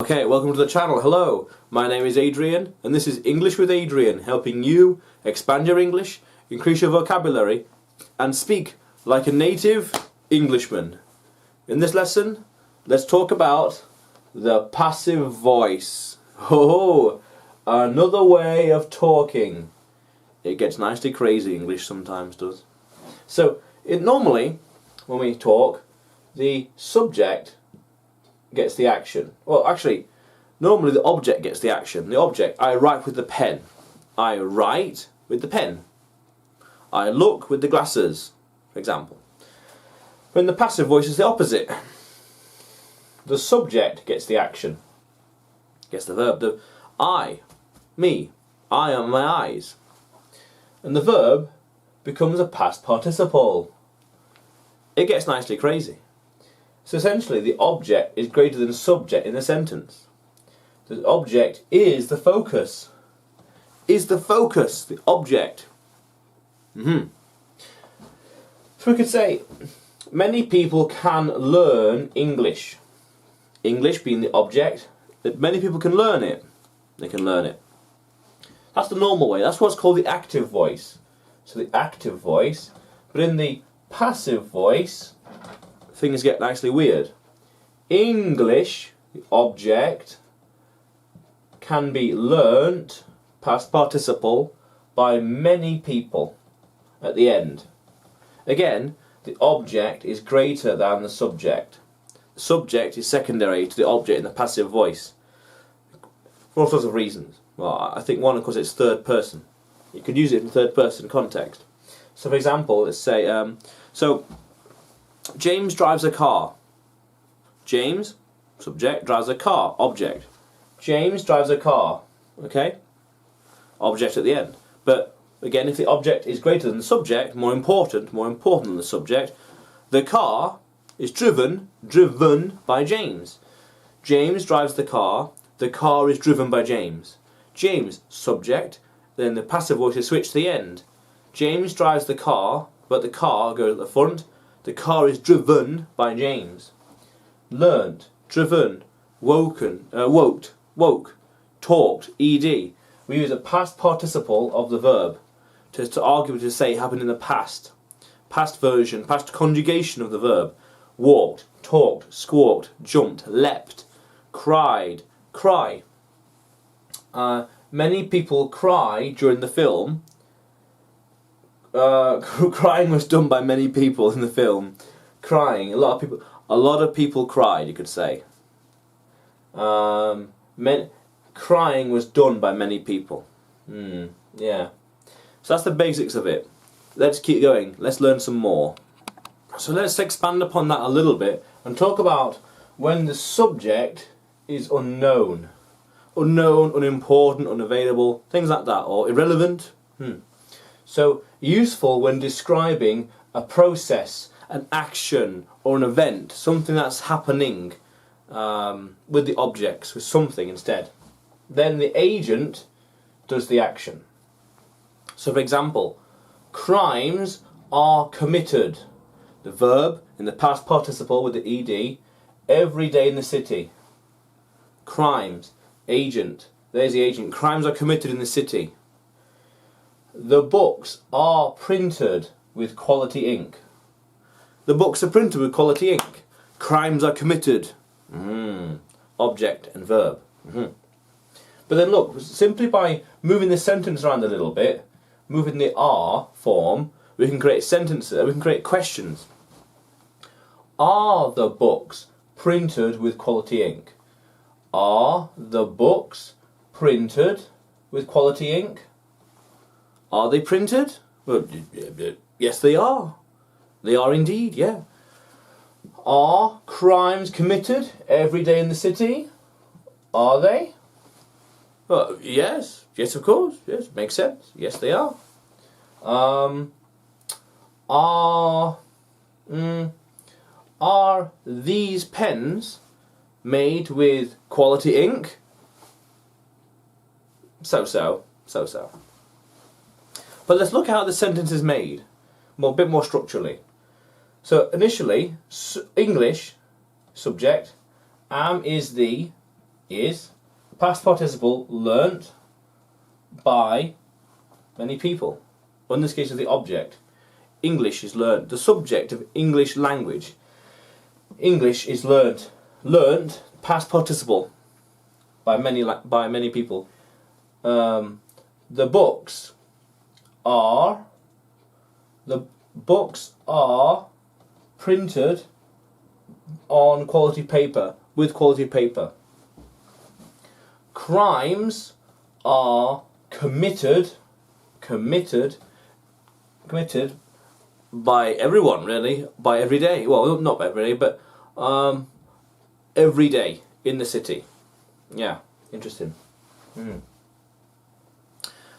Okay, welcome to the channel. Hello, my name is Adrian and this is English with Adrian, helping you expand your English, increase your vocabulary and speak like a native Englishman. In this lesson, let's talk about the passive voice. Oh, another way of talking. It gets nicely crazy, English sometimes does. So, normally, when we talk, the subject gets the action. Well, actually, normally the object gets the action. The object, I write with the pen. I write with the pen. I look with the glasses, for example. When the passive voice is the opposite. The subject gets the action. Gets the verb. The I, me, I am my eyes. And the verb becomes a past participle. It gets nicely crazy. So essentially the object is greater than subject in a sentence. The object is the focus. Is the focus, the object. So we could say, many people can learn English. English being the object, that many people can learn it. They can learn it. That's the normal way. That's what's called the active voice. So the active voice, but in the passive voice, things get nicely weird. English, the object, can be learnt, past participle, by many people at the end. Again, the object is greater than the subject. The subject is secondary to the object in the passive voice. For all sorts of reasons. Well, I think one, of course, it's third person. You could use it in third person context. So for example, let's say, James drives a car. James, subject, drives a car, object. James drives a car, okay? Object at the end. But again, if the object is greater than the subject, more important than the subject, the car is driven by James. James drives the car is driven by James. James, subject, then the passive voice is switched to the end. James drives the car, but the car goes at the front. The car is driven by James. Learnt, driven, woken, woke, talked, ed. We use a past participle of the verb to argue, to say it happened in the past. Past version, past conjugation of the verb. Walked, talked, squawked, jumped, leapt, cried, cry. Many people cry during the film. Crying was done by many people in the film. Crying, a lot of people cried, you could say. Crying was done by many people. Yeah. So that's the basics of it. Let's keep going. Let's learn some more. So let's expand upon that a little bit and talk about when the subject is unknown. Unknown, unimportant, unavailable, things like that, or irrelevant. So, useful when describing a process, an action, or an event, something that's happening with the objects, with something instead. Then the agent does the action. So, for example, crimes are committed. The verb in the past participle with the ed, every day in the city. Crimes, agent, there's the agent. Crimes are committed in the city. The books are printed with quality ink. The books are printed with quality ink. Crimes are committed. Object and verb. But then look, simply by moving the sentence around a little bit, moving the are form, we can create sentences, we can create questions. Are the books printed with quality ink? Are the books printed with quality ink? Are they printed? Well, yes, they are. They are indeed, yeah. Are crimes committed every day in the city? Are they? Well, yes. Yes, of course. Yes, makes sense. Yes, they are. Are these pens made with quality ink? So-so. But let's look at how the sentence is made, a bit more structurally. So initially, English, subject, am is the is past participle learnt by many people. Or in this case, of the object. English is learnt. The subject of English language. English is learnt. Learnt, past participle, by many people. The books are printed on quality paper, with quality paper. Crimes are committed by everyone, really, by every day. Well, not every day, but every day in the city. Yeah, interesting.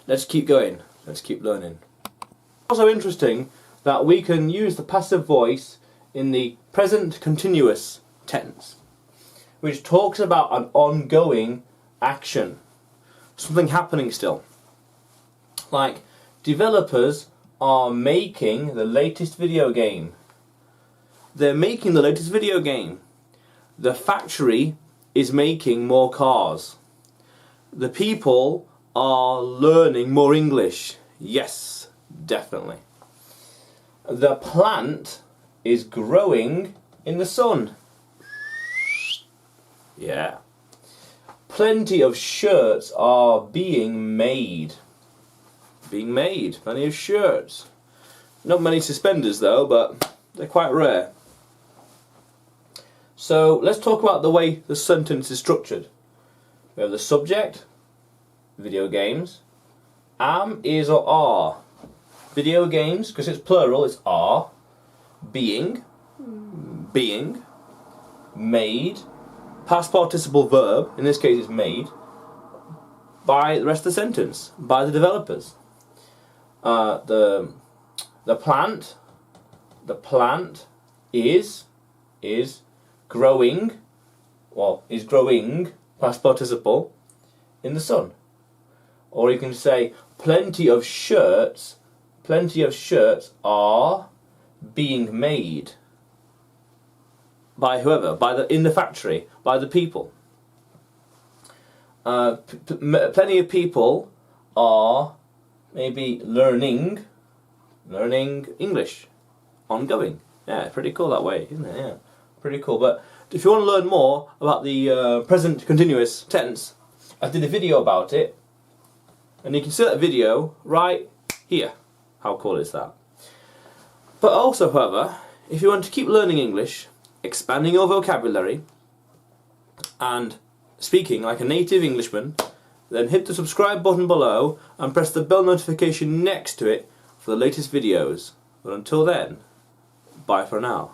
Let's keep going. Let's keep learning. Also interesting that we can use the passive voice in the present continuous tense, which talks about an ongoing action, something happening still. Like, developers are making the latest video game. They're making the latest video game. The factory is making more cars. The people are learning more English. Yes, definitely. The plant is growing in the sun. Yeah. Plenty of shirts are being made. Plenty of shirts. Not many suspenders though, but they're quite rare. So let's talk about the way the sentence is structured. We have the subject, video games, am, is or are. Video games, because it's plural, it's are. Being, made, past participle verb, in this case it's made, by the rest of the sentence, by the developers. The plant is growing, is growing, past participle, in the sun. Or you can say plenty of shirts are being made by whoever, in the factory, by the people. Plenty of people are maybe learning English, ongoing. Yeah, pretty cool that way, isn't it? Yeah, pretty cool. But if you want to learn more about the present continuous tense, I did a video about it, and you can see that video right here. How cool is that? But also, however, if you want to keep learning English, expanding your vocabulary, and speaking like a native Englishman, then hit the subscribe button below and press the bell notification next to it for the latest videos. But until then, bye for now.